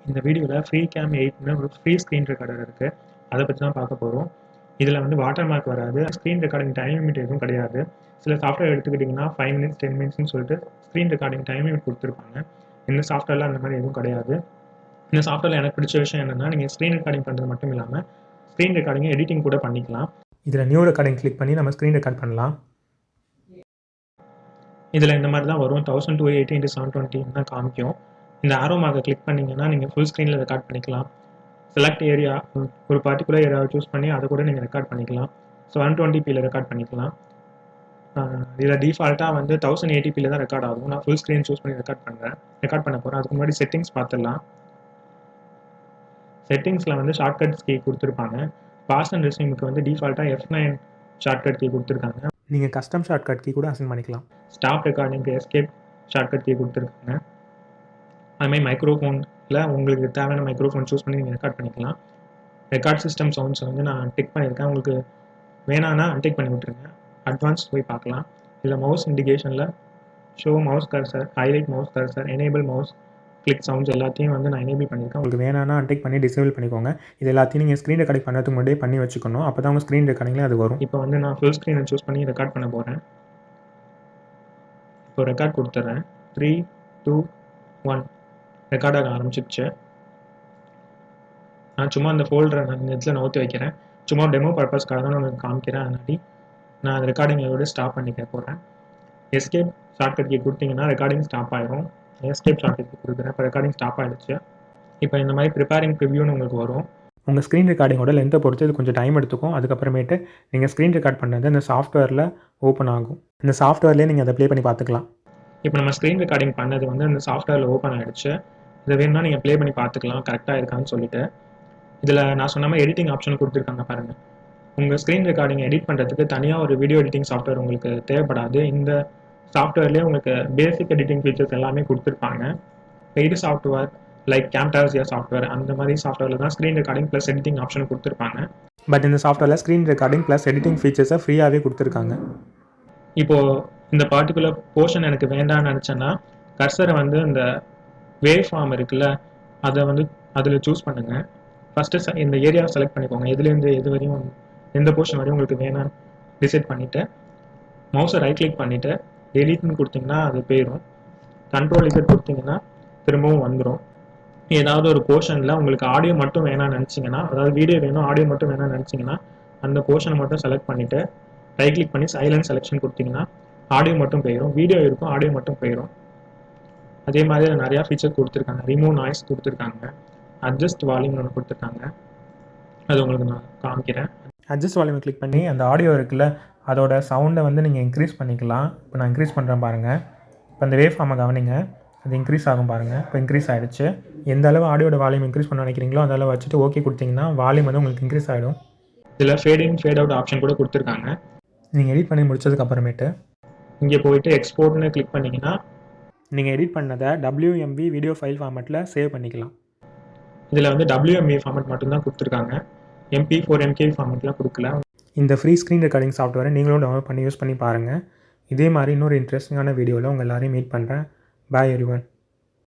இந்த வீடியோவில் free game 8ன்னு ஒரு ஃப்ரீ ஸ்க்ரீன் ரெக்கார்டர் இருக்குது. அதை பற்றி தான் பார்க்க போகிறோம். இதில் வந்து வாட்டர் மார்க் வராது, ஸ்க்ரீன் ரெக்கார்டிங் டைம் லிமிட் எதுவும் கிடையாது. சில சாஃப்ட்வேர் எடுத்துக்கிட்டிங்கன்னா 5 minutes 10 minutesன்னு சொல்லிட்டு ஸ்க்ரீன் ரெக்கார்டிங் டைம் லிமிட் கொடுத்துருப்பாங்க. இந்த சாஃப்ட்வேரில் அந்த மாதிரி எதுவும் கிடையாது. இந்த சாஃப்ட்வேரில் எனக்கு பிடிச்ச விஷயம் என்னென்னா, நீங்கள் ஸ்க்ரீன் ரெக்கார்டிங் பண்ணுறது மட்டும் இல்லாமல் ஸ்க்ரீன் ரெக்கார்டிங் எடிட்டிங் கூட பண்ணிக்கலாம். இதில் நியூ ரெக்கார்டிங் கிளிக் பண்ணி நம்ம ஸ்க்ரீன் ரெக்கார்ட் பண்ணலாம். இதில் இந்த மாதிரி தான் வரும். 1280x720 தான் காமிக்கும். இந்த ஆரோ மார்க்கை கிளிக் பண்ணிங்கன்னா நீங்கள் ஃபுல் ஸ்க்ரீனில் ரெக்கார்ட் பண்ணிக்கலாம். செலக்ட் ஏரியா, ஒரு பர்டிகுலர் ஏரியாவை சூஸ் பண்ணி அதை கூட நீங்கள் ரெக்கார்ட் பண்ணிக்கலாம். 720pயில் ரெக்கார்ட் பண்ணிக்கலாம். இதில் டிஃபால்ட்டாக வந்து 1080pயில் தான் ரெக்கார்ட் ஆகும். நான் ஃபுல் ஸ்க்ரீன் சூஸ் பண்ணி ரெக்கார்ட் பண்ண போகிறேன். அதுக்கு முன்னாடி செட்டிங்ஸ் பார்த்துடலாம். செட்டிங்ஸில் வந்து ஷார்ட்கட்ஸ் கீ கொடுத்துருப்பாங்க. பாஸ் அண்ட் ரெஸ்யூமுக்கு வந்து டிஃபால்ட்டாக F9 ஷார்ட்கட் கீ கொடுத்துருக்காங்க. நீங்கள் கஸ்டம் ஷார்ட்கட் கீ கூட அசைன் பண்ணிக்கலாம். ஸ்டாப் ரெக்கார்டிங்க்கு எஸ்கேப் ஷார்ட்கட் கீ கொடுத்துருக்காங்க. அதுமாதிரி மைக்ரோஃபோனில் உங்களுக்கு தேவையான மைக்ரோஃபோன் சூஸ் பண்ணி நீங்கள் ரெக்கார்ட் பண்ணிக்கலாம். ரெக்கார்ட் சிஸ்டம் சவுண்ட்ஸ் வந்து நான் டிக் பண்ணியிருக்கேன். உங்களுக்கு வேணான்னா அன்டிக் பண்ணி விட்ருங்க. அட்வான்ஸ் போய் பார்க்கலாம். இதில் மவுஸ் இண்டிகேஷனில் show mouse cursor, highlight mouse cursor, enable mouse click sounds எல்லாத்தையும் வந்து நான் எனேபிள் பண்ணியிருக்கேன். உங்களுக்கு வேணான்னா அன்டிக் பண்ணி டிசேபிள் பண்ணிக்கோங்க. இது எல்லாத்தையும் நீங்கள் ஸ்க்ரீன் ரெக்கார்டிங் பண்ணுறதுக்கு முன்னாடியே பண்ணி வச்சுக்கணும். அப்போ தான் உங்கள் ஸ்க்ரீன் ரெக்கார்டிங்கில் அது வரும். இப்போ வந்து நான் ஃபுல் ஸ்க்ரீனை சூஸ் பண்ணி ரெக்கார்ட் பண்ண போகிறேன். இப்போ ரெக்கார்ட் கொடுத்துட்றேன். 3 2 1 ரெக்கார்ட் ஆக ஆரம்பிச்சிடுச்சு. நான் சும்மா அந்த ஃபோல்டரை நான் இந்த இடத்துல நவுத்தி வைக்கிறேன். சும்மா டெமோ பர்பஸ்க்காக தான் நான் உங்களுக்கு காமிக்கிறேன். அதனாடி நான் அந்த ரெக்கார்டிங்கோட ஸ்டாப் பண்ணிக்க போகிறேன். எஸ்கேப் ஷார்ட்கட் கீ கொடுத்தீங்கன்னா ரெக்கார்டிங் ஸ்டாப் ஆயிரும். எஸ்கேப் ஷார்ட்கட் கீ கொடுக்குறேன். இப்போ ரெக்கார்டிங் ஸ்டாப் ஆகிடுச்சு. இப்போ இந்த மாதிரி ப்ரிப்பேரிங் ப்ரிவ்யூன்னு உங்களுக்கு வரும். உங்கள் ஸ்க்ரீன் ரெக்கார்டிங்கோட லென்த்தை பொறுத்து இது கொஞ்சம் டைம் எடுத்துக்கும். அதுக்கப்புறமேட்டு நீங்கள் ஸ்க்ரீன் ரெக்கார்ட் பண்ணுறது இந்த சாஃப்ட்வேரில் ஓப்பன் ஆகும். இந்த சாஃப்ட்வேர்லேயே நீங்கள் அதை ப்ளே பண்ணி பார்த்துக்கலாம். இப்போ நம்ம ஸ்க்ரீன் ரெக்கார்டிங் பண்ணது வந்து அந்த சாஃப்ட்வேரில் ஓப்பன் ஆகிடுச்சு. இதை வேணும்னா நீங்கள் ப்ளே பண்ணி பார்த்துக்கலாம் கரெக்டாக இருக்கான்னு சொல்லிட்டு. இதில் நான் சொன்ன மாதிரி எடிட்டிங் ஆப்ஷன் கொடுத்துருக்காங்க பாருங்கள். உங்கள் ஸ்க்ரீன் ரெக்கார்டிங் எடிட் பண்ணுறதுக்கு தனியாக ஒரு வீடியோ எடிட்டிங் சாஃப்ட்வேர் உங்களுக்கு தேவைப்படாது. இந்த சாஃப்ட்வேர்லேயே உங்களுக்கு பேசிக் எடிட்டிங் ஃபீச்சர்ஸ் எல்லாமே கொடுத்துருப்பாங்க. பெய்டு சாஃப்ட்வேர் லைக் கேம்டாசியா சாஃப்ட்வேர் அந்த மாதிரி சாஃப்ட்வேரில் தான் screen recording plus editing option கொடுத்துருப்பாங்க. பட் இந்த சாஃப்ட்வேரில் ஸ்க்ரீன் ரெக்கார்டிங் ப்ளஸ் எடிட்டிங் ஃபீச்சர்ஸை ஃப்ரீயாகவே கொடுத்துருக்காங்க. இப்போது இந்த பர்டிகுலர் போர்ஷன் எனக்கு வேண்டாம்னு நினச்சேன்னா கர்சரை வந்து இந்த வேவ் ஃபார்ம் இருக்குல்ல, அதை வந்து அதில் சூஸ் பண்ணுங்கள். ஃபஸ்ட்டு இந்த ஏரியாவை செலக்ட் பண்ணிக்கோங்க. எதுலேருந்து எது வரையும் எந்த போர்ஷன் வரையும் உங்களுக்கு வேணாம்னு டிசைட் பண்ணிவிட்டு மவுஸை ரைட் கிளிக் பண்ணிவிட்டு டெலீட்னு கொடுத்தீங்கன்னா அது போயிடும். கண்ட்ரோல் இசட் கொடுத்தீங்கன்னா திரும்பவும் வந்துடும். ஏதாவது ஒரு போர்ஷனில் உங்களுக்கு ஆடியோ மட்டும் வேணாம்னு நினச்சிங்கன்னா, அதாவது வீடியோ வேணும் ஆடியோ மட்டும் வேணாம்னு நினச்சிங்கன்னா அந்த போர்ஷனை மட்டும் செலக்ட் பண்ணிவிட்டு ரைட் கிளிக் பண்ணி சைலன்ட் செலெக்ஷன் கொடுத்தீங்கன்னா ஆடியோ மட்டும் போயிடும். வீடியோ இருக்கும், ஆடியோ மட்டும் போயிடும். அதே மாதிரி நிறையா ஃபீச்சர் கொடுத்துருக்காங்க. ரிமூவ் நாய்ஸ் கொடுத்துருக்காங்க. அட்ஜஸ்ட் வால்யூம்னு ஒன்று கொடுத்துருக்காங்க. அது உங்களுக்கு நான் காமிக்கிறேன். அட்ஜஸ்ட் வால்யூமை கிளிக் பண்ணி அந்த ஆடியோ இருக்குல்ல, அதோட சவுண்டை வந்து நீங்கள் இன்க்ரீஸ் பண்ணிக்கலாம். இப்போ நான் இன்க்ரீஸ் பண்ணுறேன் பாருங்கள். இப்போ அந்த வேவ் ஃபார்மை கவனிங்க, அது இன்க்ரீஸ் ஆகும் பாருங்கள். இப்போ இன்க்ரீஸ் ஆகிடுச்சு. எந்த அளவு ஆடியோட வால்யூம் இன்க்ரீஸ் பண்ண நினைக்கிறீங்களோ அந்த அளவு வச்சுட்டு ஓகே கொடுத்தீங்கன்னா வால்யூம் வந்து உங்களுக்கு இன்க்ரீஸ் ஆகிடும். இதில் ஃபேட் இன் ஃபேட் அவுட் ஆப்ஷன் கூட கொடுத்துருக்காங்க. நீங்கள் எடிட் பண்ணி முடிச்சதுக்கப்புறமேட்டு இங்கே போயிட்டு எக்ஸ்போர்ட்னு கிளிக் பண்ணிங்கன்னா நீங்கள் எடிட் பண்ணதை WMV வீடியோ ஃபைல் ஃபார்மேட்டில் சேவ் பண்ணிக்கலாம். இதில் வந்து WMV ஃபார்மேட் மட்டும்தான் கொடுத்துருக்காங்க. MP4 MKV ஃபார்மேட்லாம் கொடுக்கல. இந்த ஃப்ரீ ஸ்க்ரீன் ரெக்கார்டிங் சாஃப்ட்வேரை நீங்களும் டவுன்லோட் பண்ணி யூஸ் பண்ணி பாருங்கள். இதே மாதிரி இன்னொரு இன்ட்ரெஸ்டிங்கான வீடியோவில் உங்கள் எல்லாரையும் மீட் பண்ணுறேன். பாய் எவ்ரிவன்.